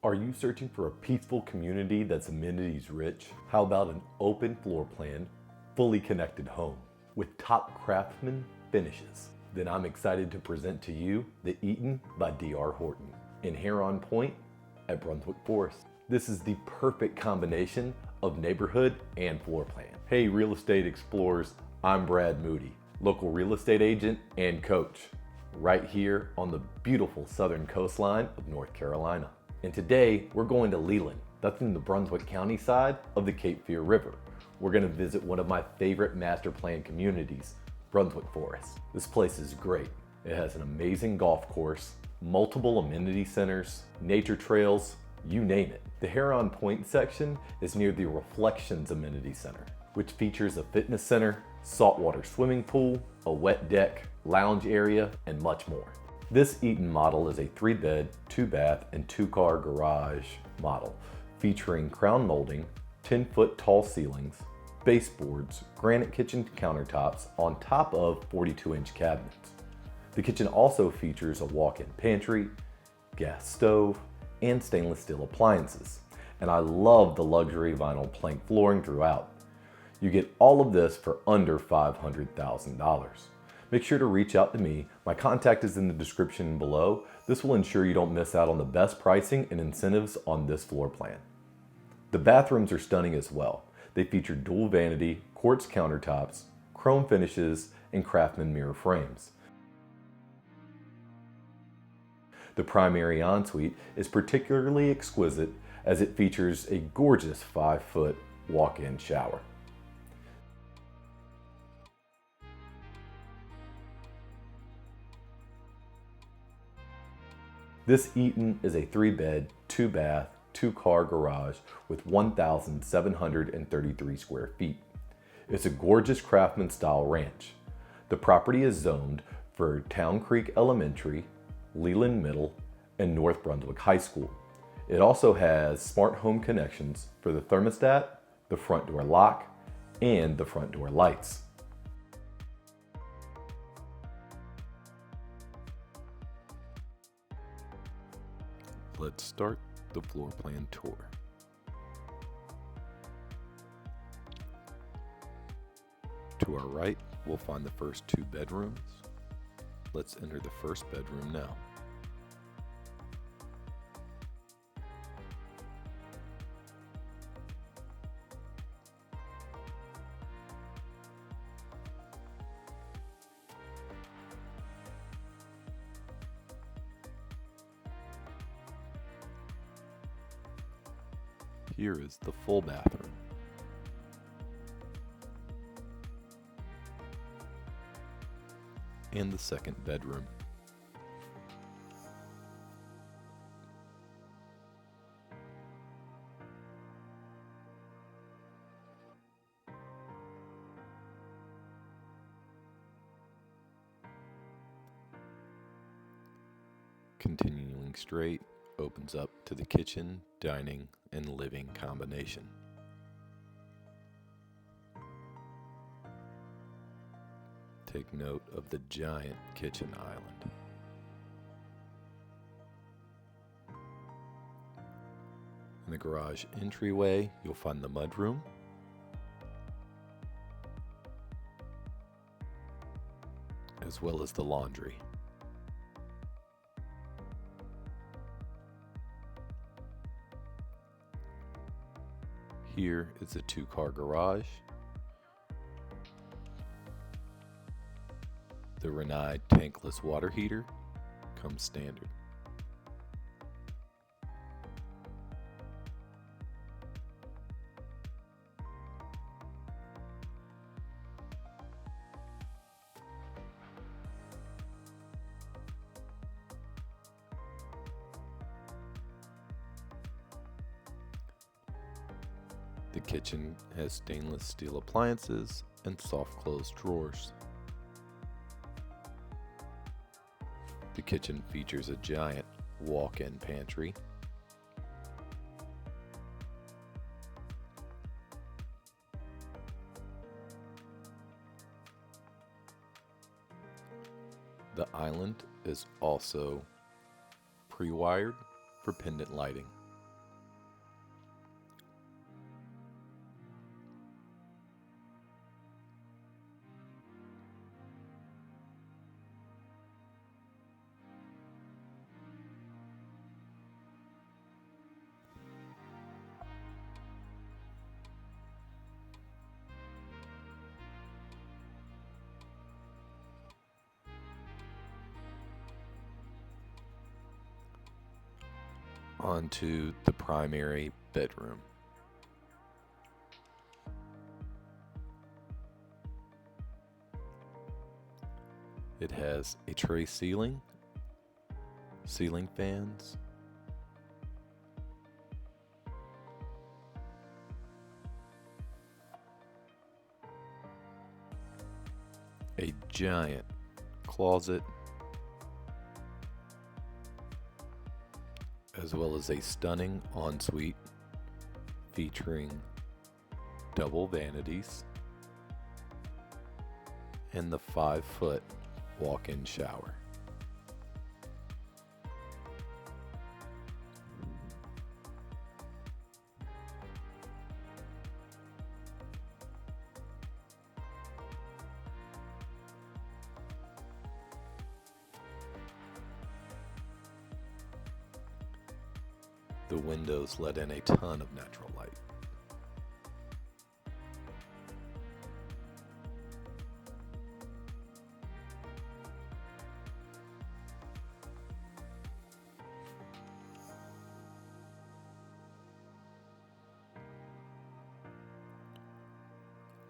Are you searching for a peaceful community that's amenities rich? How about an open floor plan, fully connected home with top craftsman finishes? Then I'm excited to present to you the Eaton by DR Horton in Heron Pointe at Brunswick Forest. This is the perfect combination of neighborhood and floor plan. Hey real estate explorers, I'm Brad Moody, local real estate agent and coach, right here on the beautiful southern coastline of North Carolina. And today we're going to Leland. That's in the Brunswick County side of the Cape Fear River. We're going to visit one of my favorite master plan communities, Brunswick Forest. This place is great. It has an amazing golf course, multiple amenity centers, nature trails, you name it. The Heron Pointe section is near the Reflections Amenity Center, which features a fitness center, saltwater swimming pool, a wet deck, lounge area, and much more. This Eaton model is a 3-bed, 2-bath, and 2-car garage model featuring crown molding, 10-foot tall ceilings, baseboards, granite kitchen countertops on top of 42-inch cabinets. The kitchen also features a walk-in pantry, gas stove, and stainless steel appliances. And I love the luxury vinyl plank flooring throughout. You get all of this for under $500,000. Make sure to reach out to me. My contact is in the description below. This will ensure you don't miss out on the best pricing and incentives on this floor plan. The bathrooms are stunning as well. They feature dual vanity, quartz countertops, chrome finishes, and craftsman mirror frames. The primary ensuite is particularly exquisite as it features a gorgeous 5-foot walk-in shower. This Eaton is a 3-bed, 2-bath, 2-car garage with 1,733 square feet. It's a gorgeous craftsman style ranch. The property is zoned for Town Creek Elementary, Leland Middle, and North Brunswick High School. It also has smart home connections for the thermostat, the front door lock, and the front door lights. Let's start the floor plan tour. To our right, we'll find the first 2 bedrooms. Let's enter the first bedroom now. Here is the full bathroom. And the second bedroom. Continuing straight opens up to the kitchen, dining, and living combination. Take note of the giant kitchen island. In the garage entryway, you'll find the mudroom, as well as the laundry. Here is a 2-car garage. The Rinnai tankless water heater comes standard. The kitchen has stainless steel appliances and soft close drawers. The kitchen features a giant walk-in pantry. The island is also pre-wired for pendant lighting. onto the primary bedroom. It has a tray ceiling, ceiling fans, a giant closet, as well as a stunning ensuite featuring double vanities and the 5-foot walk-in shower. The windows let in a ton of natural light.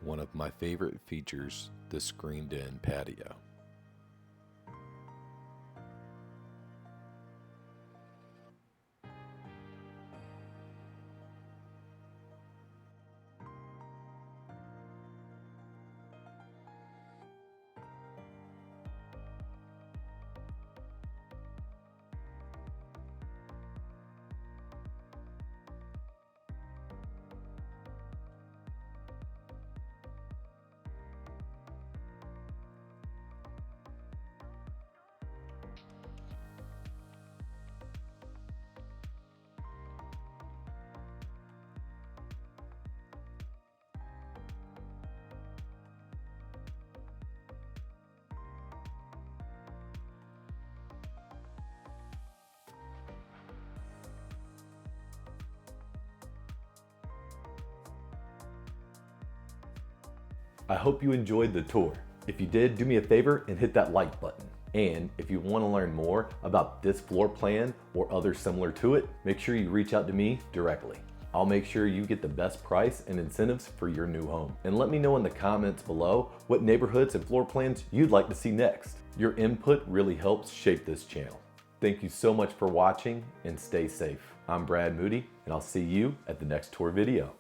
One of my favorite features, the screened-in patio. I hope you enjoyed the tour. If you did, do me a favor and hit that like button. And if you want to learn more about this floor plan or others similar to it, make sure you reach out to me directly. I'll make sure you get the best price and incentives for your new home. And let me know in the comments below what neighborhoods and floor plans you'd like to see next. Your input really helps shape this channel. Thank you so much for watching and stay safe. I'm Brad Moody and I'll see you at the next tour video.